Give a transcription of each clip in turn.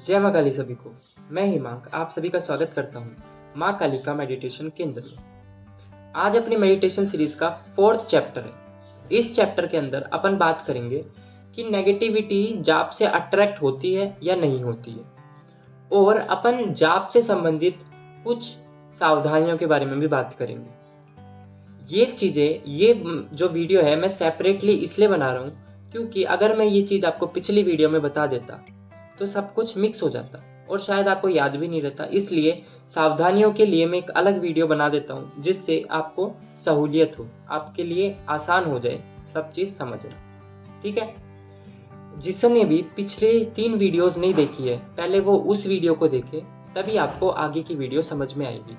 जय माँ काली सभी को। मैं हिमांक आप सभी का स्वागत करता हूँ माँ काली का मेडिटेशन केंद्र में। आज अपनी मेडिटेशन सीरीज का 4th चैप्टर है। इस चैप्टर के अंदर अपन बात करेंगे कि नेगेटिविटी जाप से अट्रैक्ट होती है या नहीं होती है, और अपन जाप से संबंधित कुछ सावधानियों के बारे में भी बात करेंगे। ये जो वीडियो है मैं सेपरेटली इसलिए बना रहा हूँ क्योंकि अगर मैं ये चीज़ आपको पिछली वीडियो में बता देता तो सब कुछ मिक्स हो जाता और शायद आपको याद भी नहीं रहता। इसलिए सावधानियों के लिए मैं एक अलग वीडियो बना देता हूँ जिससे आपको सहूलियत हो, आपके लिए आसान हो जाए सब चीज़ समझना। ठीक है, जिसने भी पिछले 3 वीडियोस नहीं देखी है पहले वो उस वीडियो को देखे, तभी आपको आगे की वीडियो समझ में आएगी।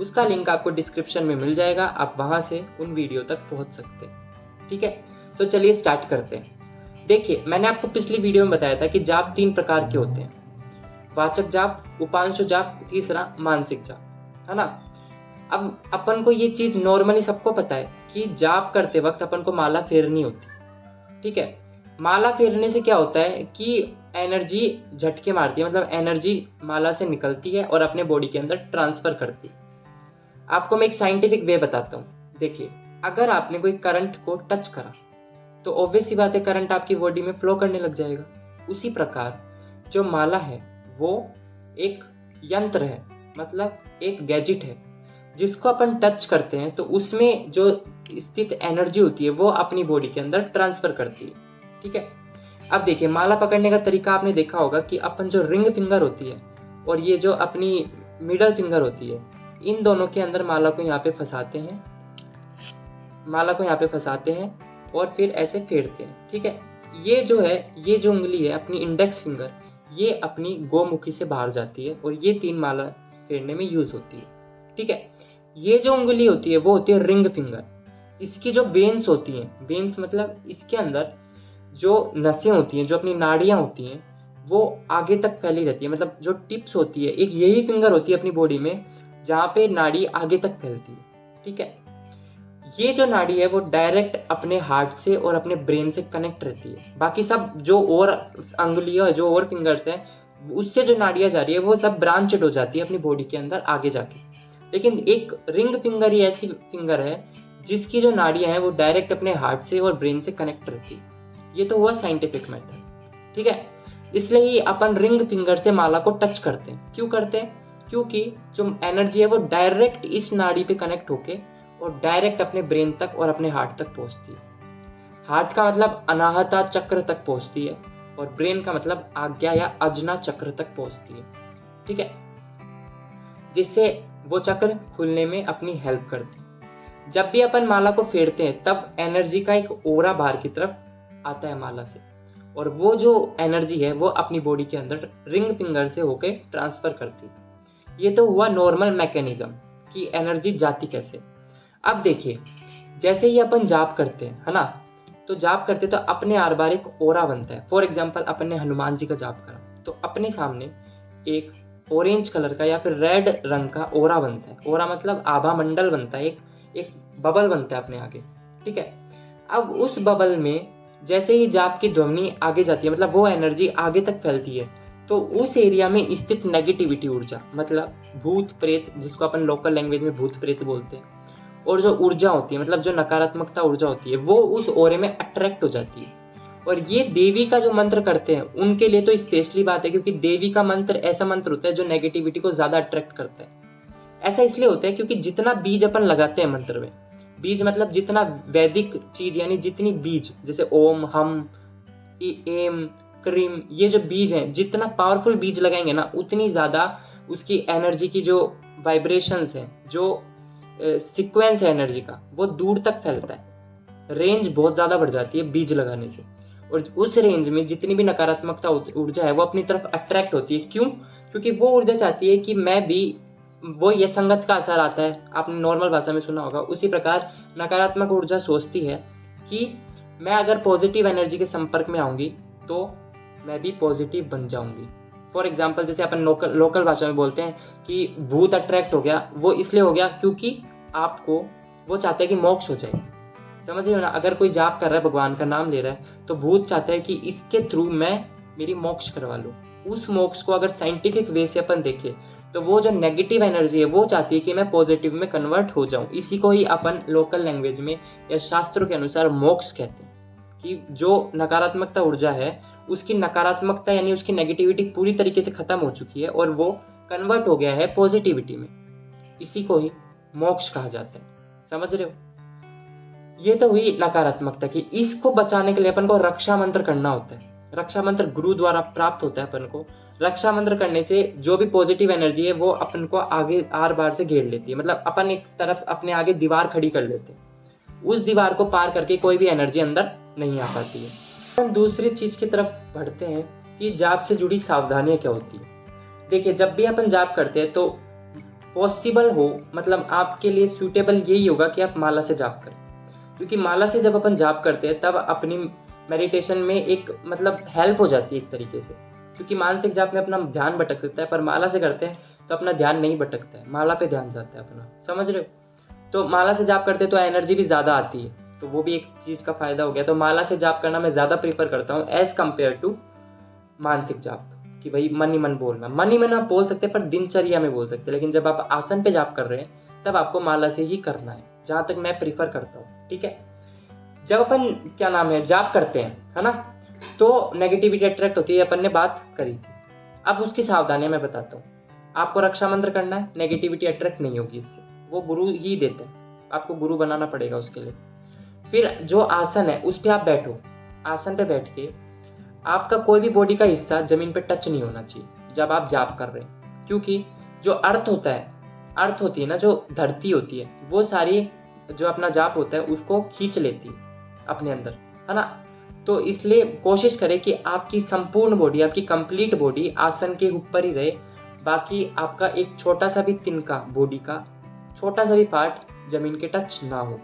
उसका लिंक आपको डिस्क्रिप्शन में मिल जाएगा, आप वहाँ से उन वीडियो तक पहुँच सकते हैं। ठीक है, तो चलिए स्टार्ट करते हैं। देखिए, मैंने आपको पिछली वीडियो में बताया था कि जाप 3 प्रकार के होते हैं, वाचक जाप, उपांशु जाप, तीसरा मानसिक जाप, है ना। अब अपन को ये चीज़ नॉर्मली सबको पता है कि जाप करते वक्त अपन को माला फेरनी होती। ठीक है, माला फेरने से क्या होता है कि एनर्जी झटके मारती है, मतलब एनर्जी माला से निकलती है और अपने बॉडी के अंदर ट्रांसफ़र करती है। आपको मैं एक साइंटिफिक वे बताता हूँ। देखिए, अगर आपने कोई करंट को टच करा तो ऑब्वियस सी बात है करंट आपकी बॉडी में फ्लो करने लग जाएगा। उसी प्रकार जो माला है वो एक यंत्र है, मतलब एक गैजेट है जिसको अपन टच करते हैं तो उसमें जो स्थित एनर्जी होती है वो अपनी बॉडी के अंदर ट्रांसफ़र करती है। ठीक है, अब देखिए, माला पकड़ने का तरीका आपने देखा होगा कि अपन जो रिंग फिंगर होती है और ये जो अपनी मिडल फिंगर होती है, इन दोनों के अंदर माला को यहाँ पे फंसाते हैं और फिर ऐसे फेरते हैं। ठीक है, ये जो उंगली है अपनी इंडेक्स फिंगर, ये अपनी गोमुखी से बाहर जाती है और ये 3 माला फेरने में यूज होती है। ठीक है, ये जो उंगली होती है वो होती है रिंग फिंगर। इसकी जो वेन्स होती हैं, वेन्स मतलब इसके अंदर जो नसें होती हैं, जो अपनी नाड़ियाँ होती हैं, वो आगे तक फैली रहती है। मतलब जो टिप्स होती है, एक यही फिंगर होती है अपनी बॉडी में जहाँ पे नाड़ी आगे तक फैलती है। ठीक है, ये जो नाड़ी है वो डायरेक्ट अपने हार्ट से और अपने ब्रेन से कनेक्ट रहती है। बाकी सब जो और अंगुलियाँ, जो और फिंगर्स हैं, उससे जो नाड़ियाँ जा रही है वो सब ब्रांचड हो जाती है अपनी बॉडी के अंदर आगे जाके। लेकिन एक रिंग फिंगर ही ऐसी फिंगर है जिसकी जो नाड़ियाँ हैं वो डायरेक्ट अपने हार्ट से और ब्रेन से कनेक्ट रहती है। ये तो हुआ साइंटिफिक मेथड। ठीक है, इसलिए ही अपन रिंग फिंगर से माला को टच करते हैं। क्यों करते हैं? क्योंकि जो एनर्जी है वो डायरेक्ट इस नाड़ी पे कनेक्ट होके और डायरेक्ट अपने ब्रेन तक और अपने हार्ट तक पहुंचती है। हार्ट का मतलब अनाहता चक्र तक पहुंचती है और ब्रेन का मतलब आज्ञा या अजना चक्र तक पहुंचती है। ठीक है, जिससे वो चक्र खुलने में अपनी हेल्प करती है। जब भी अपन माला को फेरते हैं तब एनर्जी का एक ओरा बाहर की तरफ आता है माला से, और वो जो एनर्जी है वो अपनी बॉडी के अंदर रिंग फिंगर से होकर ट्रांसफर करती है। ये तो हुआ नॉर्मल मैकेनिज्म कि एनर्जी जाती कैसे। अब देखिए, जैसे ही अपन जाप करते हैं, है ना, तो जाप करते तो अपने आर बार एक ओरा बनता है। फॉर एग्जाम्पल, अपन ने हनुमान जी का जाप करा तो अपने सामने एक ऑरेंज कलर का या फिर रेड रंग का ओरा बनता है। ओरा मतलब आभा मंडल बनता है, एक बबल बनता है अपने आगे। ठीक है, अब उस बबल में जैसे ही जाप की ध्वनि आगे जाती है, मतलब वो एनर्जी आगे तक फैलती है, तो उस एरिया में स्थित नेगेटिविटी ऊर्जा, मतलब भूत प्रेत, जिसको अपन लोकल लैंग्वेज में भूत प्रेत बोलते हैं, और जो ऊर्जा होती है, मतलब जो नकारात्मकता ऊर्जा होती है, वो उस ओरे में अट्रैक्ट हो जाती है। और ये देवी का जो मंत्र करते हैं उनके लिए तो स्पेशली बात है, क्योंकि देवी का मंत्र ऐसा मंत्र होता है जो नेगेटिविटी को ज्यादा अट्रैक्ट करता है। ऐसा इसलिए होता है क्योंकि जितना बीज अपन लगाते हैं मंत्र में, बीज मतलब जितना वैदिक चीज, यानी जितनी बीज, जैसे ओम, हम, एम, क्रीम, ये जो बीज हैं, जितना पावरफुल बीज लगाएंगे ना, उतनी ज्यादा उसकी एनर्जी की जो वाइब्रेशंस है, जो सीक्वेंस है एनर्जी का, वो दूर तक फैलता है। रेंज बहुत ज़्यादा बढ़ जाती है बीज लगाने से, और उस रेंज में जितनी भी नकारात्मकता ऊर्जा है वो अपनी तरफ अट्रैक्ट होती है। क्यों? क्योंकि वो ऊर्जा चाहती है कि मैं भी, वो ये संगत का असर आता है, आपने नॉर्मल भाषा में सुना होगा। उसी प्रकार नकारात्मक ऊर्जा सोचती है कि मैं अगर पॉजिटिव एनर्जी के संपर्क में आऊँगी तो मैं भी पॉजिटिव बन जाऊँगी। फॉर एग्जाम्पल, जैसे अपन लोकल भाषा में बोलते हैं कि भूत अट्रैक्ट हो गया, वो इसलिए हो गया क्योंकि आपको वो चाहते हैं कि मोक्ष हो जाए। समझ रहे हो ना? अगर कोई जाप कर रहा है, भगवान का नाम ले रहा है, तो भूत चाहता है कि इसके थ्रू मैं मेरी मोक्ष करवा लो। उस मोक्ष को अगर साइंटिफिक वे से अपन देखें तो वो जो नेगेटिव एनर्जी है वो चाहती है कि मैं पॉजिटिव में कन्वर्ट हो जाऊं। इसी को ही अपन लोकल लैंग्वेज में या शास्त्रों के अनुसार मोक्ष कहते हैं, कि जो नकारात्मकता ऊर्जा है उसकी नकारात्मकता यानी उसकी नेगेटिविटी पूरी तरीके से खत्म हो चुकी है और वो कन्वर्ट हो गया है पॉजिटिविटी में। इसी को ही मोक्ष कहा जाता है। समझ रहे हो? ये तो हुई नकारात्मकता की। इसको बचाने के लिए अपन को रक्षा मंत्र करना होता है। रक्षा मंत्र गुरु द्वारा प्राप्त होता है अपन को। रक्षा मंत्र करने से जो भी पॉजिटिव एनर्जी है वो अपन को आगे आर बार से घेर लेती है। मतलब अपन एक तरफ अपने आगे दीवार खड़ी कर लेते हैं, उस दीवार को पार करके कोई भी एनर्जी अंदर नहीं आ पाती है। हम दूसरी चीज की तरफ बढ़ते हैं कि जाप से जुड़ी सावधानियां क्या होती है। देखिए, जब भी अपन जाप करते हैं तो पॉसिबल हो, मतलब आपके लिए सूटेबल यही होगा कि आप माला से जाप करें, क्योंकि माला से जब अपन जाप करते हैं तब अपनी मेडिटेशन में एक मतलब हेल्प हो जाती है एक तरीके से। क्योंकि मानसिक जाप में अपना ध्यान भटक सकता है, पर माला से करते हैं तो अपना ध्यान नहीं भटकता है, माला पे ध्यान जाता है अपना। समझ रहे हो? तो माला से जाप करते हैं तो एनर्जी भी ज़्यादा आती है, तो वो भी एक चीज़ का फायदा हो गया। तो माला से जाप करना मैं ज़्यादा प्रीफर करता हूँ एज कम्पेयर टू मानसिक जाप, कि भाई मन ही मन बोलना। मन ही मन आप बोल सकते हैं पर दिनचर्या में बोल सकते हैं, लेकिन जब आप आसन पे जाप कर रहे हैं तब आपको माला से ही करना है, जहाँ तक मैं प्रीफर करता हूँ। ठीक है? जब अपन क्या नाम है जाप करते हैं, है ना, तो नेगेटिविटी अट्रैक्ट होती है, अपन ने बात करी थी। अब उसकी सावधानियां मैं बताता हूँ। आपको रक्षा मंत्र करना है, नेगेटिविटी अट्रैक्ट नहीं होगी इससे, वो गुरु ही देते हैं, आपको गुरु बनाना पड़ेगा उसके लिए। फिर जो आसन है उस पर आप बैठो। आसन पे बैठ के आपका कोई भी बॉडी का हिस्सा जमीन पे टच नहीं होना चाहिए जब आप जाप कर रहे हैं, क्योंकि जो अर्थ होता है, अर्थ होती है ना, जो धरती होती है, वो सारी जो अपना जाप होता है उसको खींच लेती है अपने अंदर, है ना। तो इसलिए कोशिश करें कि आपकी संपूर्ण बॉडी, आपकी कंप्लीट बॉडी आसन के ऊपर ही रहे। बाकी आपका एक छोटा सा भी तिनका, बॉडी का छोटा सा भी पार्ट जमीन के टच ना हो,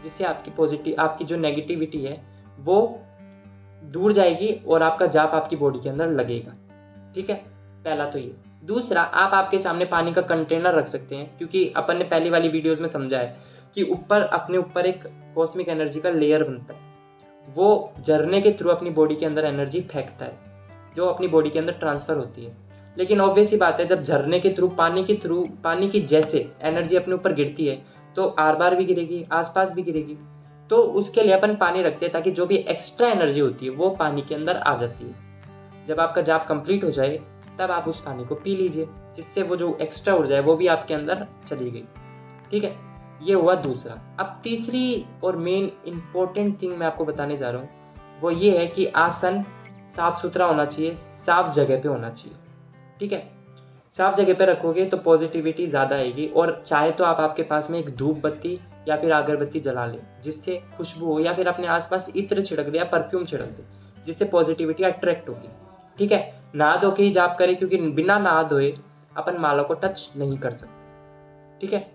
जिससे आपकी जो नेगेटिविटी है वो दूर जाएगी और आपका जाप आपकी बॉडी के अंदर लगेगा। ठीक है? पहला तो ये। दूसरा, आप आपके सामने पानी का कंटेनर रख सकते हैं, क्योंकि अपन ने पहली वाली वीडियोस में समझा है कि अपने ऊपर एक कॉस्मिक एनर्जी का लेयर बनता है, वो झरने के थ्रू अपनी बॉडी के अंदर एनर्जी फेंकता है, जो अपनी बॉडी के अंदर ट्रांसफर होती है। लेकिन ऑब्वियस ही बात है, जब झरने के थ्रू पानी की जैसे एनर्जी अपने ऊपर गिरती है तो आर बार भी गिरेगी, आसपास भी गिरेगी। तो उसके लिए अपन पानी रखते हैं ताकि जो भी एक्स्ट्रा एनर्जी होती है वो पानी के अंदर आ जाती है। जब आपका जाप कंप्लीट हो जाए तब आप उस पानी को पी लीजिए, जिससे वो जो एक्स्ट्रा ऊर्जा है वो भी आपके अंदर चली गई। ठीक है? ये हुआ दूसरा। अब तीसरी और मेन इंपॉर्टेंट थिंग मैं आपको बताने जा रहा हूँ, वो ये है कि आसन साफ सुथरा होना चाहिए, साफ जगह पे होना चाहिए। ठीक है? साफ जगह पे रखोगे तो पॉजिटिविटी ज़्यादा आएगी। और चाहे तो आप आपके पास में एक धूप बत्ती या फिर अगरबत्ती जला लें, जिससे खुशबू हो, या फिर अपने आसपास इत्र छिड़क दे या परफ्यूम छिड़क दे, जिससे पॉजिटिविटी अट्रैक्ट होगी। ठीक है? नहा धो के ही जाप करें, क्योंकि बिना नहा धोए अपन माला को टच नहीं कर सकते। ठीक है?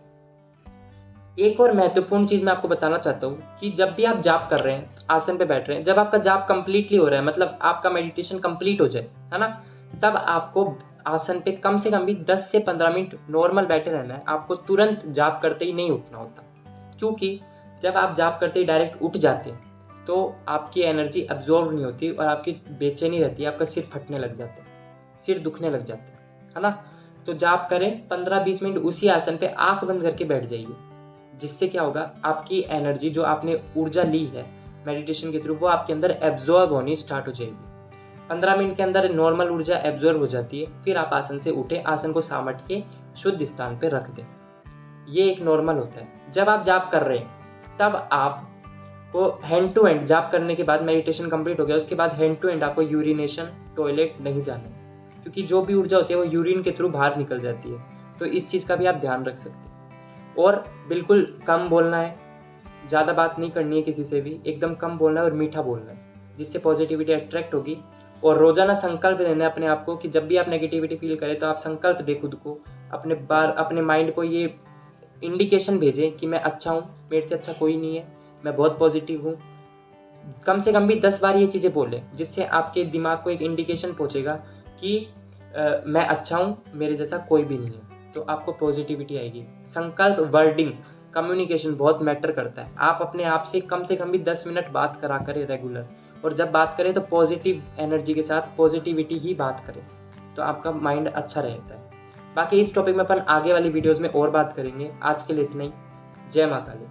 एक और महत्वपूर्ण चीज मैं आपको बताना चाहता हूँ कि जब भी आप जाप कर रहे हैं, आसन पे बैठ रहे हैं, जब आपका जाप कंप्लीटली हो रहा है, मतलब आपका मेडिटेशन कंप्लीट हो जाए, है ना, तब आपको आसन पे कम से कम भी 10 से 15 मिनट नॉर्मल बैठे रहना है। आपको तुरंत जाप करते ही नहीं उठना होता, क्योंकि जब आप जाप करते ही डायरेक्ट उठ जाते हैं तो आपकी एनर्जी अब्जॉर्व नहीं होती और आपकी बेचैनी रहती है, आपका सिर फटने लग जाता है, सिर दुखने लग जाता है ना। तो जाप करें 15-20 मिनट उसी आसन पे आंख बंद करके बैठ जाइए, जिससे क्या होगा, आपकी एनर्जी जो आपने ऊर्जा ली है मेडिटेशन के थ्रू वो आपके अंदर एब्जॉर्ब होनी स्टार्ट हो जाएगी। 15 मिनट के अंदर नॉर्मल ऊर्जा एब्जॉर्ब हो जाती है। फिर आप आसन से उठे, आसन को सामट के शुद्ध स्थान पे रख दें। ये एक नॉर्मल होता है। जब आप जाप कर रहे हैं तब आपको हैंड टू हैंड जाप करने के बाद, मेडिटेशन कंप्लीट हो गया उसके बाद हैंड टू हैंड आपको यूरिनेशन, टॉयलेट नहीं जाना, क्योंकि जो भी ऊर्जा होती है वो यूरिन के थ्रू बाहर निकल जाती है। तो इस चीज़ का भी आप ध्यान रख सकते हैं। और बिल्कुल कम बोलना है, ज़्यादा बात नहीं करनी है किसी से भी, एकदम कम बोलना है और मीठा बोलना है, जिससे पॉजिटिविटी अट्रैक्ट होगी। और रोजाना संकल्प देना है अपने आप को कि जब भी आप नेगेटिविटी फील करें तो आप संकल्प दें खुद को, अपने माइंड को ये इंडिकेशन भेजें कि मैं अच्छा हूँ, मेरे से अच्छा कोई नहीं है, मैं बहुत पॉजिटिव हूँ। कम से कम भी 10 बार ये चीज़ें बोलें, जिससे आपके दिमाग को एक इंडिकेशन पहुँचेगा कि मैं अच्छा हूँ, मेरे जैसा कोई भी नहीं है। तो आपको पॉजिटिविटी आएगी। संकल्प, वर्डिंग, कम्युनिकेशन बहुत मैटर करता है। आप अपने आप से कम भी 10 मिनट बात करा करें रेगुलर, और जब बात करें तो पॉजिटिव एनर्जी के साथ पॉजिटिविटी ही बात करें, तो आपका माइंड अच्छा रहता है। बाकी इस टॉपिक में अपन आगे वाली वीडियोज़ में और बात करेंगे। आज के लिए इतना ही। जय माता दी।